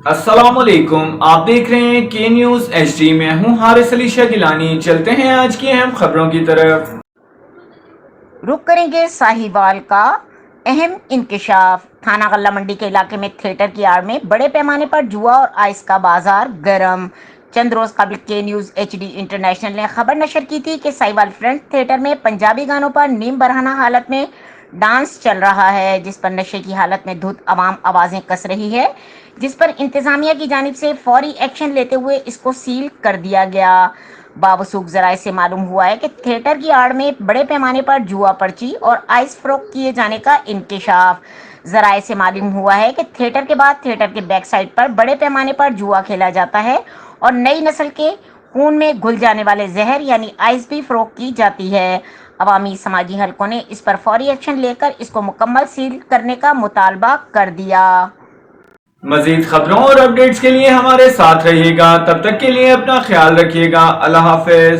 अस्सलाम वालेकुम, आप देख रहे हैं के न्यूज़ HD। में हूं हारिस अली शाह गिलानी। चलते हैं आज की अहम खबरों की तरफ। रुक करेंगे साहिवाल का अहम इंकशाफ। थाना गल्ला मंडी के इलाके में थिएटर की आड़ में बड़े पैमाने पर जुआ और आइस का बाजार गर्म। चंद रोज कबल के न्यूज HD इंटरनेशनल ने खबर नशर की थी कि साहिवाल फ्रंट थिएटर में पंजाबी गानों पर नीम बरहाना हालत में डांस चल रहा है, जिस पर नशे की हालत में धुत अवाम आवाजें कस रही है, जिस पर इंतजामिया की जानिब से फौरी एक्शन लेते हुए इसको सील कर दिया गया। बावसूख जराये से मालूम हुआ है कि थिएटर की आड़ में बड़े पैमाने पर जुआ पर्ची और आइस फरोख्त किए जाने का इंकशाफ। जराये से मालूम हुआ है कि थिएटर के बाद थिएटर के बैक साइड पर बड़े पैमाने पर जुआ खेला जाता है और नई नस्ल के खून में घुल जाने वाले जहर यानी आइस भी फरोख्त की जाती है। अवामी समाजी हलकों ने इस पर फौरी एक्शन लेकर इसको मुकम्मल सील करने का मुतालबा कर दिया। मजीद खबरों और अपडेट्स के लिए हमारे साथ रहिएगा। तब तक के लिए अपना ख्याल रखिएगा। अल्लाह हाफिज।